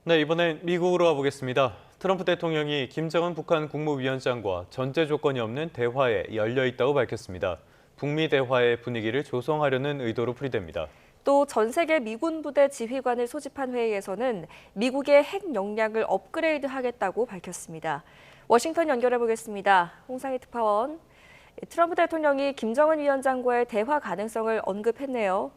네, 이번엔 미국으로 가보겠습니다. 트럼프 대통령이 김정은 북한 국무위원장과 전제 조건이 없는 대화에 열려 있다고 밝혔습니다. 북미 대화의 분위기를 조성하려는 의도로 풀이됩니다. 또 전 세계 미군 부대 지휘관을 소집한 회의에서는 미국의 핵 역량을 업그레이드하겠다고 밝혔습니다. 워싱턴 연결해 보겠습니다. 홍상희 특파원. 트럼프 대통령이 김정은 위원장과의 대화 가능성을 언급했네요.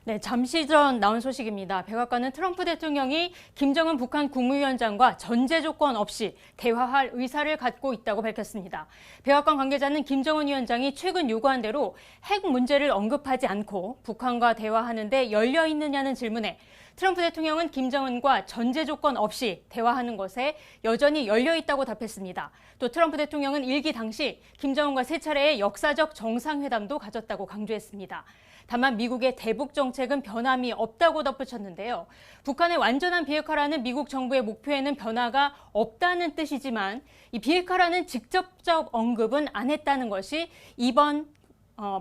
네, 잠시 전 나온 소식입니다. 백악관은 트럼프 대통령이 김정은 북한 국무위원장과 전제 조건 없이 대화할 의사를 갖고 있다고 밝혔습니다. 백악관 관계자는 김정은 위원장이 최근 요구한 대로 핵 문제를 언급하지 않고 북한과 대화하는 데 열려 있느냐는 질문에 트럼프 대통령은 김정은과 전제 조건 없이 대화하는 것에 여전히 열려 있다고 답했습니다. 또 트럼프 대통령은 일기 당시 김정은과 세 차례의 역사적 정상회담도 가졌다고 강조했습니다. 다만 미국의 대북 정책은 변함이 없다고 덧붙였는데요. 북한의 완전한 비핵화라는 미국 정부의 목표에는 변화가 없다는 뜻이지만 이 비핵화라는 직접적 언급은 안 했다는 것이 이번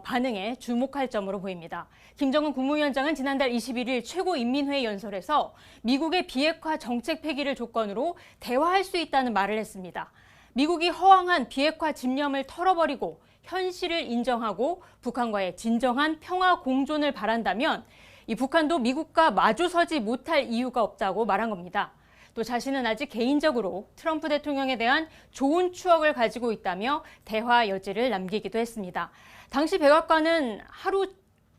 반응에 주목할 점으로 보입니다. 김정은 국무위원장은 지난달 21일 최고인민회의 연설에서 미국의 비핵화 정책 폐기를 조건으로 대화할 수 있다는 말을 했습니다. 미국이 허황한 비핵화 집념을 털어버리고 현실을 인정하고 북한과의 진정한 평화 공존을 바란다면 이 북한도 미국과 마주서지 못할 이유가 없다고 말한 겁니다. 또 자신은 아직 개인적으로 트럼프 대통령에 대한 좋은 추억을 가지고 있다며 대화 여지를 남기기도 했습니다. 당시 백악관은 하루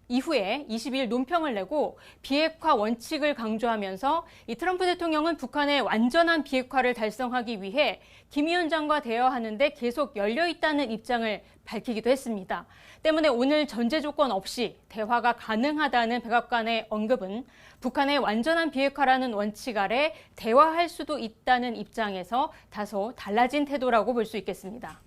이후에 22일 논평을 내고 비핵화 원칙을 강조하면서 이 트럼프 대통령은 북한의 완전한 비핵화를 달성하기 위해 김 위원장과 대화하는데 계속 열려 있다는 입장을 밝히기도 했습니다. 때문에 오늘 전제 조건 없이 대화가 가능하다는 백악관의 언급은 북한의 완전한 비핵화라는 원칙 아래 대화할 수도 있다는 입장에서 다소 달라진 태도라고 볼 수 있겠습니다.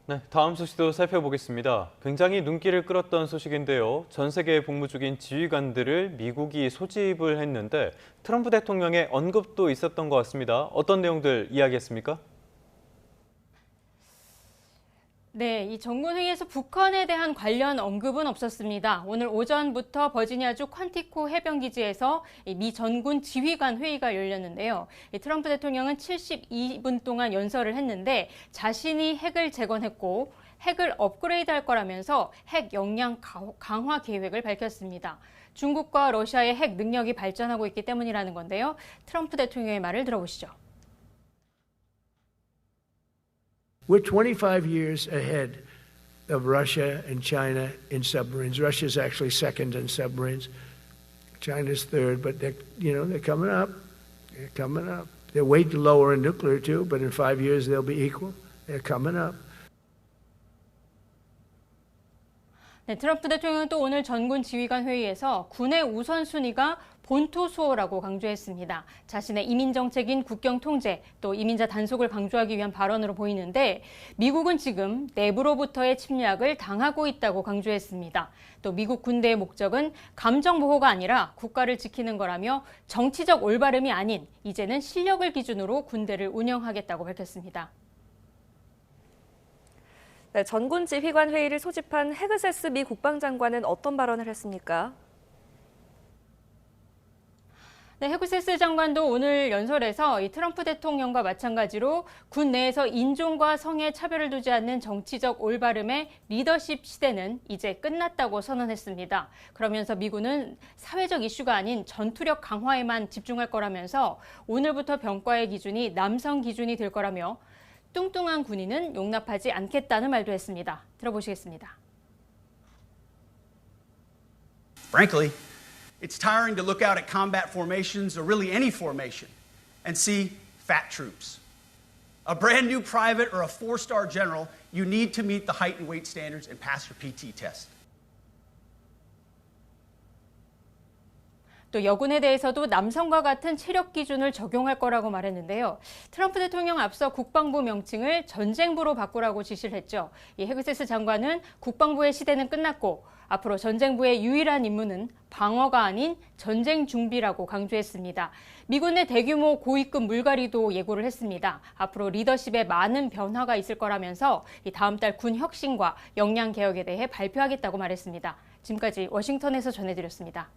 네, 다음 소식도 살펴보겠습니다. 굉장히 눈길을 끌었던 소식인데요. 전 세계에 복무 중인 지휘관들을 미국이 소집을 했는데 트럼프 대통령의 언급도 있었던 것 같습니다. 어떤 내용들 이야기했습니까? 네, 이 정군회의에서 북한에 대한 관련 언급은 없었습니다. 오늘 오전부터 버지니아주 퀀티코 해병기지에서 미 전군 지휘관 회의가 열렸는데요. 트럼프 대통령은 72분 동안 연설을 했는데 자신이 핵을 재건했고 핵을 업그레이드할 거라면서 핵 역량 강화 계획을 밝혔습니다. 중국과 러시아의 핵 능력이 발전하고 있기 때문이라는 건데요. 트럼프 대통령의 말을 들어보시죠. We're 25 years ahead of Russia and China in submarines. Russia's actually second in submarines. China's third, but they're coming up. They're coming up. They're way lower in nuclear too, but in 5 years they'll be equal. They're coming up. 네, 트럼프 대통령은 또 오늘 전군 지휘관 회의에서 군의 우선순위가 본토 수호라고 강조했습니다. 자신의 이민 정책인 국경 통제, 또 이민자 단속을 강조하기 위한 발언으로 보이는데 미국은 지금 내부로부터의 침략을 당하고 있다고 강조했습니다. 또 미국 군대의 목적은 감정 보호가 아니라 국가를 지키는 거라며 정치적 올바름이 아닌 이제는 실력을 기준으로 군대를 운영하겠다고 밝혔습니다. 네, 전군 지휘관 회의를 소집한 헤그세스 미 국방장관은 어떤 발언을 했습니까? 네, 헤그세스 장관도 오늘 연설에서 이 트럼프 대통령과 마찬가지로 군 내에서 인종과 성에 차별을 두지 않는 정치적 올바름의 리더십 시대는 이제 끝났다고 선언했습니다. 그러면서 미군은 사회적 이슈가 아닌 전투력 강화에만 집중할 거라면서 오늘부터 병과의 기준이 남성 기준이 될 거라며 뚱뚱한 군인은 용납하지 않겠다는 말도 했습니다. 들어보시겠습니다. Frankly, it's tiring to look out at combat formations or really any formation and see fat troops. A brand new private or a 4-star general, you need to meet the height and weight standards and pass your PT test. 또 여군에 대해서도 남성과 같은 체력 기준을 적용할 거라고 말했는데요. 트럼프 대통령 앞서 국방부 명칭을 전쟁부로 바꾸라고 지시를 했죠. 이 헤그세스 장관은 국방부의 시대는 끝났고 앞으로 전쟁부의 유일한 임무는 방어가 아닌 전쟁 준비라고 강조했습니다. 미군의 대규모 고위급 물갈이도 예고를 했습니다. 앞으로 리더십에 많은 변화가 있을 거라면서 다음 달 군 혁신과 역량 개혁에 대해 발표하겠다고 말했습니다. 지금까지 워싱턴에서 전해드렸습니다.